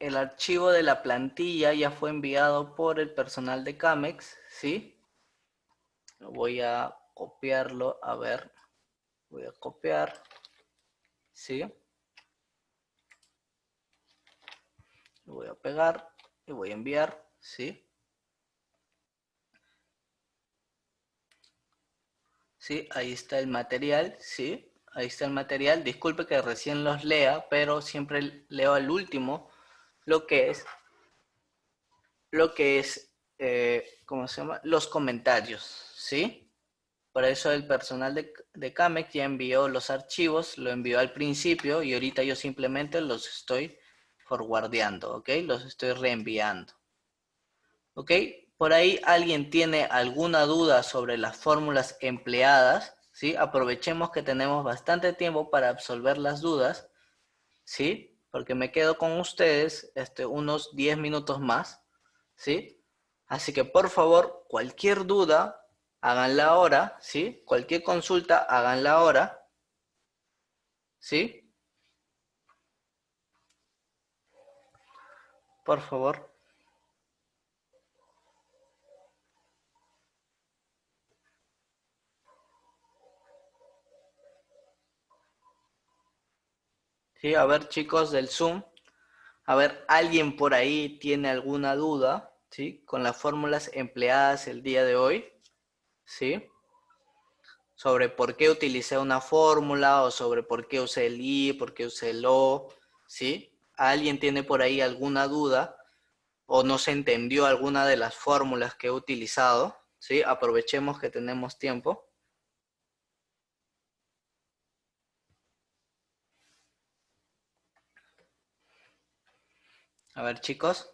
Speaker 2: el archivo de la plantilla ya fue enviado por el personal de Camex, ¿sí? Voy a copiarlo, a ver, voy a copiar, ¿sí? Voy a pegar y voy a enviar, ¿sí? Sí, ahí está el material, sí, ahí está el material. Disculpe que recién los lea, pero siempre leo al último lo que es, ¿cómo se llama? Los comentarios, ¿sí? Por eso el personal de Camex ya envió los archivos, lo envió al principio y ahorita yo simplemente los estoy forwardeando, ¿ok? Los estoy reenviando, ¿ok? Por ahí alguien tiene alguna duda sobre las fórmulas empleadas, ¿sí? Aprovechemos que tenemos bastante tiempo para absolver las dudas, ¿sí? Porque me quedo con ustedes unos 10 minutos más, ¿sí? Así que por favor, cualquier duda, háganla ahora, ¿sí? Cualquier consulta, háganla ahora, ¿sí? Por favor. Sí, a ver, chicos del Zoom, a ver, ¿alguien por ahí tiene alguna duda, ¿sí? Con las fórmulas empleadas el día de hoy, ¿sí? Sobre por qué utilicé una fórmula o sobre por qué usé el I, por qué usé el O, ¿sí? ¿Alguien tiene por ahí alguna duda o no se entendió alguna de las fórmulas que he utilizado? ¿Sí? Aprovechemos que tenemos tiempo. A ver, chicos.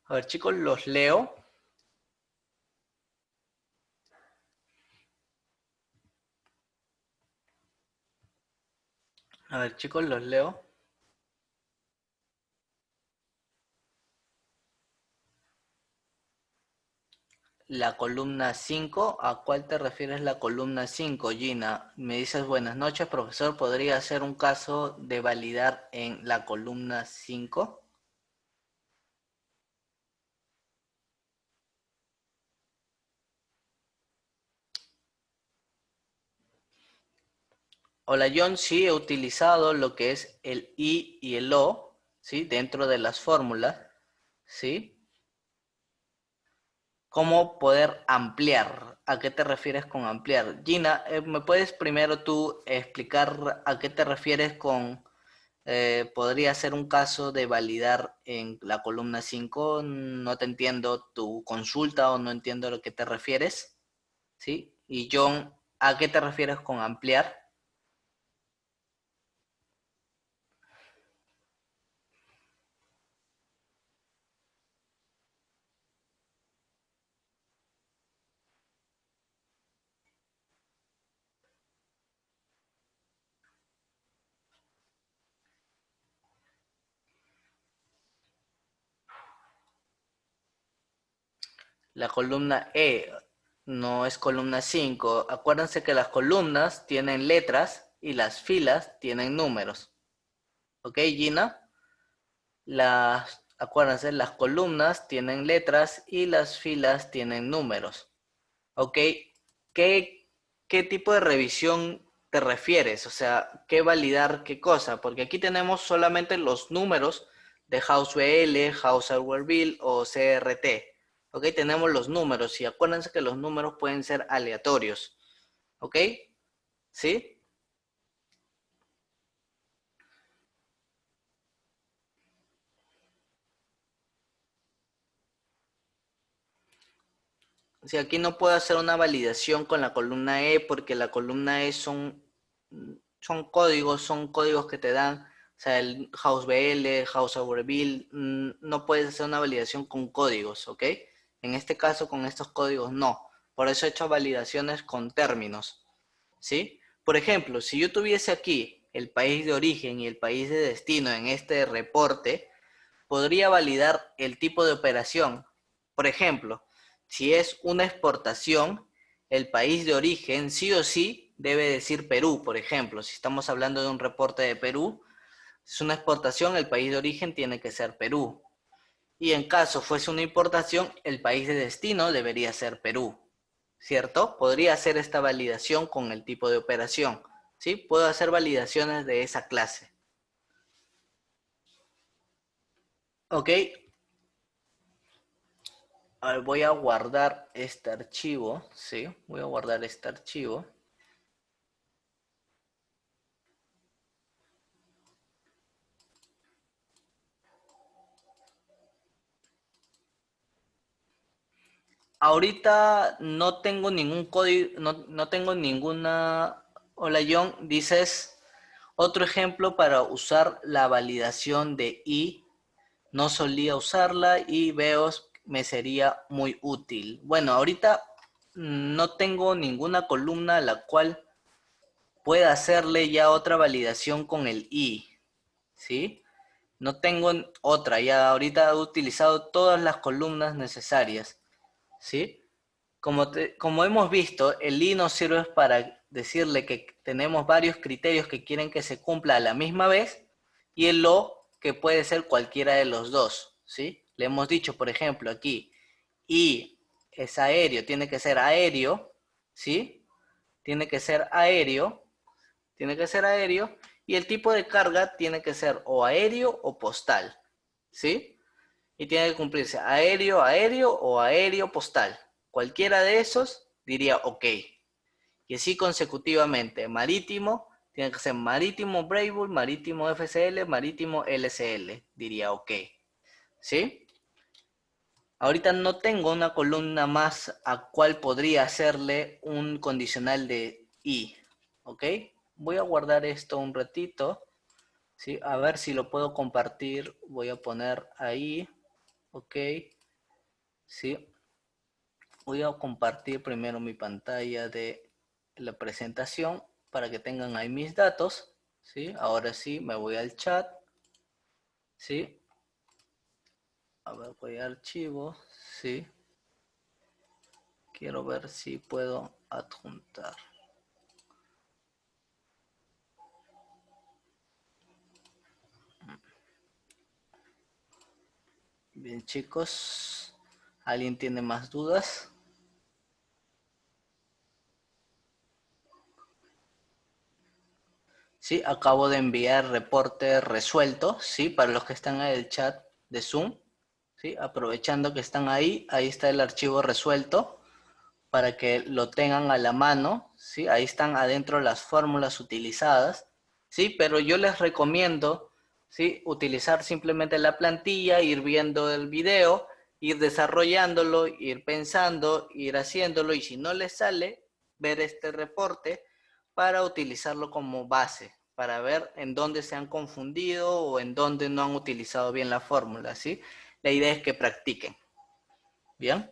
Speaker 2: A ver, chicos, los leo. A ver, chicos, los leo. La columna 5, ¿a cuál te refieres la columna 5, Gina? Me dices, buenas noches, profesor, ¿podría hacer un caso de validar en la columna 5? Hola, John, sí he utilizado lo que es el I y el O, ¿sí? Dentro de las fórmulas, ¿sí? ¿Cómo poder ampliar? ¿A qué te refieres con ampliar? Gina, ¿me puedes primero tú explicar a qué te refieres con podría ser un caso de validar en la columna 5? No te entiendo tu consulta o no entiendo a lo que te refieres, ¿sí? Y John, ¿a qué te refieres con ampliar? La columna E no es columna 5. Acuérdense que las columnas tienen letras y las filas tienen números. ¿Ok, Gina? Acuérdense, las columnas tienen letras y las filas tienen números. ¿Ok? ¿Qué, qué tipo de revisión te refieres? O sea, ¿qué validar qué cosa? Porque aquí tenemos solamente los números de House BL, House Hardware Bill o CRT. ¿Ok? Tenemos los números y acuérdense que los números pueden ser aleatorios. ¿Ok? ¿Sí? Si aquí no puedo hacer una validación con la columna E porque la columna E son códigos que te dan, o sea, el House BL, House Over Bill, no puedes hacer una validación con códigos, ¿ok? En este caso con estos códigos no. Por eso he hecho validaciones con términos, ¿sí? Por ejemplo, si yo tuviese aquí el país de origen y el país de destino en este reporte, podría validar el tipo de operación. Por ejemplo, si es una exportación, el país de origen sí o sí debe decir Perú, por ejemplo. Si estamos hablando de un reporte de Perú, Si es una exportación, el país de origen tiene que ser Perú. Y en caso fuese una importación, el país de destino debería ser Perú, ¿cierto? Podría hacer esta validación con el tipo de operación, ¿sí? Puedo hacer validaciones de esa clase. ¿Ok? A ver, voy a guardar este archivo, ¿sí? Voy a guardar este archivo. Ahorita no tengo ningún código, no tengo ninguna... Hola John, dices otro ejemplo para usar la validación de I. No solía usarla y veo me sería muy útil. Bueno, ahorita no tengo ninguna columna a la cual pueda hacerle ya otra validación con el I, ¿sí? No tengo otra, ya ahorita he utilizado todas las columnas necesarias, ¿sí? Como hemos visto, el I nos sirve para decirle que tenemos varios criterios que quieren que se cumpla a la misma vez y el O que puede ser cualquiera de los dos, ¿sí? Le hemos dicho, por ejemplo, aquí, I es aéreo, tiene que ser aéreo, ¿sí? Tiene que ser aéreo, y el tipo de carga tiene que ser o aéreo o postal, ¿sí? Y tiene que cumplirse aéreo, aéreo o aéreo postal. Cualquiera de esos diría ok. Y así consecutivamente. Marítimo, tiene que ser marítimo Brave Bull, marítimo FCL, marítimo LCL. Diría ok. ¿Sí? Ahorita no tengo una columna más a cual podría hacerle un condicional de I. ¿Ok? Voy a guardar esto un ratito. ¿Sí? A ver si lo puedo compartir. Voy a poner ahí. Ok. ¿Sí? Voy a compartir primero mi pantalla de la presentación para que tengan ahí mis datos, ¿sí? Ahora sí, me voy al chat, ¿sí? A ver, voy a archivo, ¿sí? Quiero ver si puedo adjuntar. Bien, chicos, ¿alguien tiene más dudas? Sí, acabo de enviar reporte resuelto, ¿sí? Para los que están en el chat de Zoom, ¿sí? Aprovechando que están ahí, ahí está el archivo resuelto para que lo tengan a la mano, ¿sí? Ahí están adentro las fórmulas utilizadas, ¿sí? Pero yo les recomiendo, ¿sí? Utilizar simplemente la plantilla, ir viendo el video, ir desarrollándolo, ir pensando, ir haciéndolo, y si no les sale, ver este reporte para utilizarlo como base, para ver en dónde se han confundido o en dónde no han utilizado bien la fórmula, ¿sí? La idea es que practiquen, ¿bien?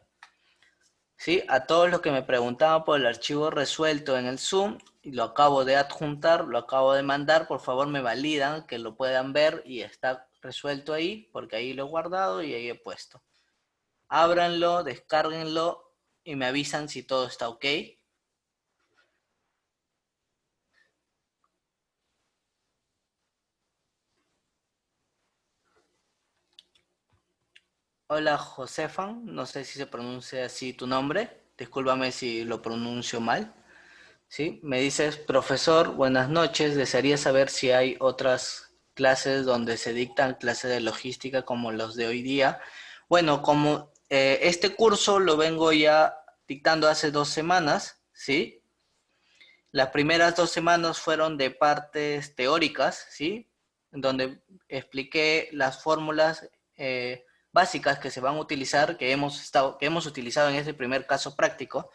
Speaker 2: Sí, a todos los que me preguntaban por el archivo resuelto en el Zoom, y lo acabo de adjuntar, lo acabo de mandar, por favor me validan que lo puedan ver y está resuelto ahí, porque ahí lo he guardado y ahí he puesto. Ábranlo, descárguenlo y me avisan si todo está ok. Hola Josefan, no sé si se pronuncia así tu nombre, discúlpame si lo pronuncio mal. ¿Sí? Me dices, profesor, buenas noches, desearía saber si hay otras clases donde se dictan clases de logística como los de hoy día. Bueno, como este curso lo vengo ya dictando hace 2 semanas, ¿sí? Las primeras 2 semanas fueron de partes teóricas, ¿sí? Donde expliqué las fórmulas básicas que se van a utilizar, que hemos utilizado en este primer caso práctico,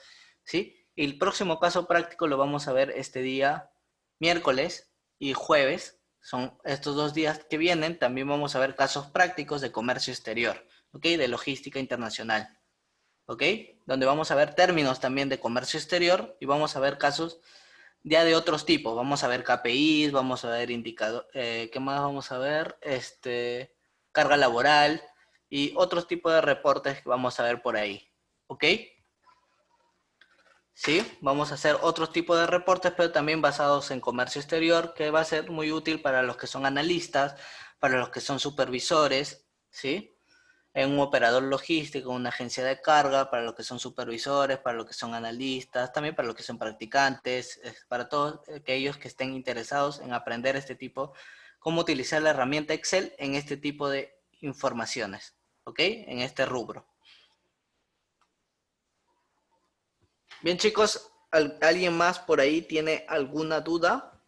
Speaker 2: ¿sí? Y el próximo caso práctico lo vamos a ver este día miércoles y jueves. Son estos 2 días que vienen. También vamos a ver casos prácticos de comercio exterior, ¿ok? De logística internacional, ¿ok? Donde vamos a ver términos también de comercio exterior y vamos a ver casos ya de otros tipos. Vamos a ver KPIs, vamos a ver indicadores, ¿qué más vamos a ver? Carga laboral y otros tipos de reportes que vamos a ver por ahí, ¿ok? ¿sí? Vamos a hacer otro tipo de reportes, pero también basados en comercio exterior, que va a ser muy útil para los que son analistas, para los que son supervisores, ¿sí? En un operador logístico, una agencia de carga, para los que son supervisores, para los que son analistas, también para los que son practicantes, para todos aquellos que estén interesados en aprender este tipo, cómo utilizar la herramienta Excel en este tipo de informaciones, ¿ok? En este rubro. Bien, chicos, ¿alguien más por ahí tiene alguna duda?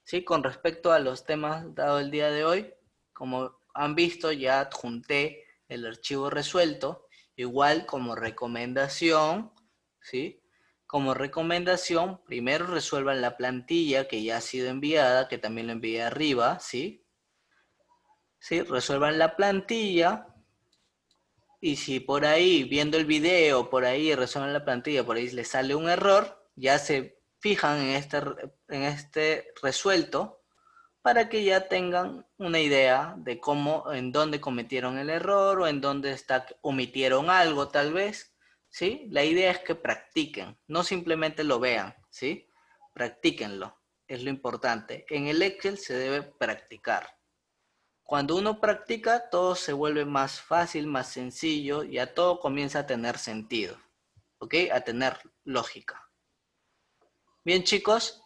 Speaker 2: Sí, con respecto a los temas dados el día de hoy, como han visto, ya adjunté el archivo resuelto, igual como recomendación, ¿sí? Como recomendación, primero resuelvan la plantilla que ya ha sido enviada, que también lo envié arriba, ¿sí? Sí, resuelvan la plantilla. Y si por ahí, viendo el video, por ahí resuelven la plantilla, por ahí les sale un error, ya se fijan en este resuelto para que ya tengan una idea de cómo, en dónde cometieron el error o en dónde omitieron algo tal vez, ¿sí? La idea es que practiquen, no simplemente lo vean, ¿sí? Practíquenlo, es lo importante. En el Excel se debe practicar. Cuando uno practica, todo se vuelve más fácil, más sencillo, y ya todo comienza a tener sentido, ¿ok? A tener lógica. Bien, chicos,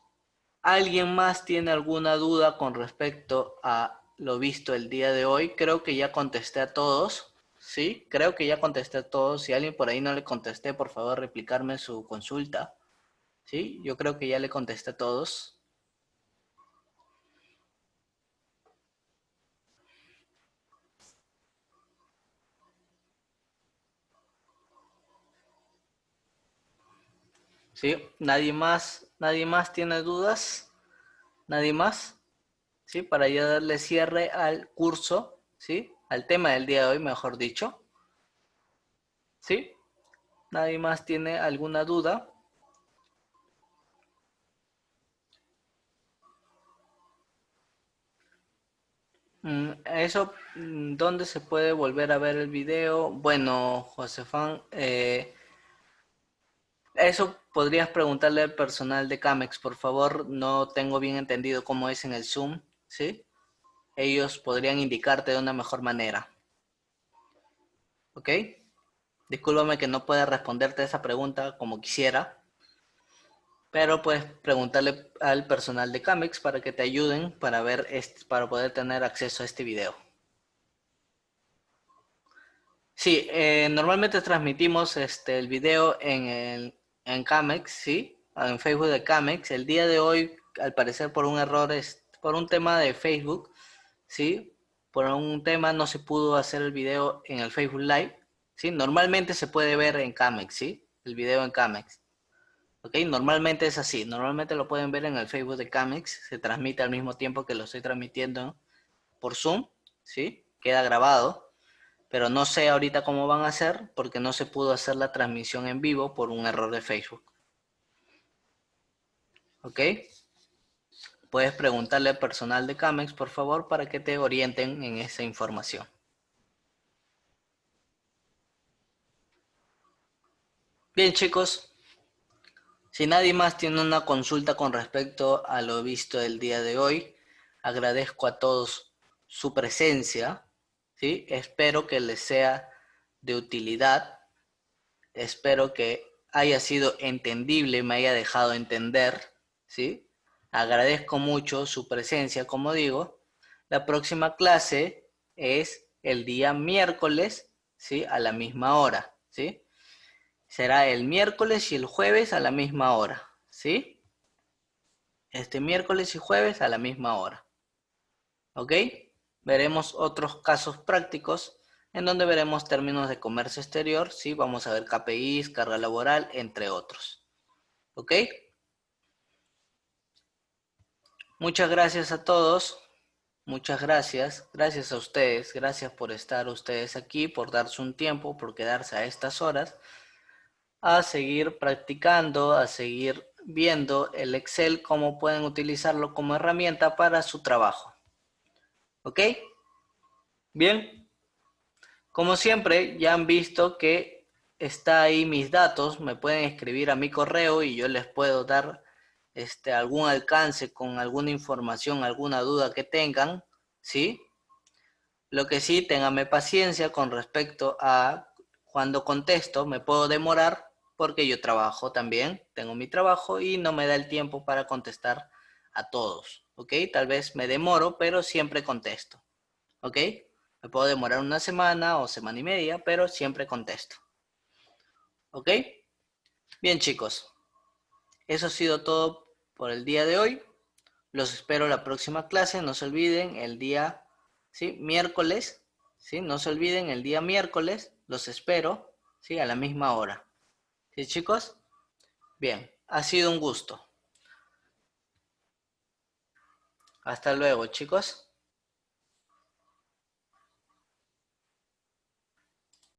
Speaker 2: ¿alguien más tiene alguna duda con respecto a lo visto el día de hoy? Creo que ya contesté a todos, ¿sí? Creo que ya contesté a todos. Si a alguien por ahí no le contesté, por favor, replicarme su consulta, ¿sí? Yo creo que ya le contesté a todos. ¿Sí? Nadie más tiene dudas? ¿Nadie más? ¿Sí? Para ya darle cierre al curso, ¿sí? Al tema del día de hoy, mejor dicho, ¿sí? ¿Nadie más tiene alguna duda? ¿Dónde se puede volver a ver el video? Bueno, Josefán, eso podrías preguntarle al personal de Camex, por favor. No tengo bien entendido cómo es en el Zoom, ¿sí? Ellos podrían indicarte de una mejor manera, ¿ok? Discúlpame que no pueda responderte esa pregunta como quisiera, pero puedes preguntarle al personal de Camex para que te ayuden para ver para poder tener acceso a este video. Sí, normalmente transmitimos el video en Camex, ¿sí? En Facebook de Camex. El día de hoy, al parecer por un error, por un tema de Facebook, ¿sí? Por un tema no se pudo hacer el video en el Facebook Live, ¿sí? Normalmente se puede ver en Camex, ¿sí? El video en Camex. ¿Ok? Normalmente es así. Normalmente lo pueden ver en el Facebook de Camex. Se transmite al mismo tiempo que lo estoy transmitiendo por Zoom, ¿sí? Queda grabado. Pero no sé ahorita cómo van a hacer porque no se pudo hacer la transmisión en vivo por un error de Facebook. ¿Ok? Puedes preguntarle al personal de Camex, por favor, para que te orienten en esa información. Bien, chicos. Si nadie más tiene una consulta con respecto a lo visto el día de hoy, agradezco a todos su presencia, ¿sí? Espero que les sea de utilidad. Espero que haya sido entendible, me haya dejado entender, ¿sí? Agradezco mucho su presencia, como digo. La próxima clase es el día miércoles, ¿sí? A la misma hora, ¿sí? Será el miércoles y el jueves a la misma hora, ¿sí? Este miércoles y jueves a la misma hora, ¿ok? Veremos otros casos prácticos en donde veremos términos de comercio exterior, ¿sí? Vamos a ver KPIs, carga laboral, entre otros. ¿Ok? Muchas gracias a todos. Muchas gracias. Gracias a ustedes. Gracias por estar ustedes aquí, por darse un tiempo, por quedarse a estas horas, a seguir practicando, a seguir viendo el Excel, cómo pueden utilizarlo como herramienta para su trabajo. ¿Ok? Bien. Como siempre, ya han visto que está ahí mis datos, me pueden escribir a mi correo y yo les puedo dar algún alcance con alguna información, alguna duda que tengan, ¿sí? Lo que sí, téngame paciencia con respecto a cuando contesto, me puedo demorar porque yo trabajo también, tengo mi trabajo y no me da el tiempo para contestar a todos, ¿ok? Tal vez me demoro, pero siempre contesto, ¿ok? Me puedo demorar una semana o semana y media, pero siempre contesto, ¿ok? Bien, chicos, eso ha sido todo por el día de hoy. Los espero la próxima clase. No se olviden el día, ¿sí? Miércoles, ¿sí? No se olviden el día miércoles. Los espero, ¿sí? A la misma hora. ¿Sí, chicos? Bien, ha sido un gusto. Hasta luego, chicos.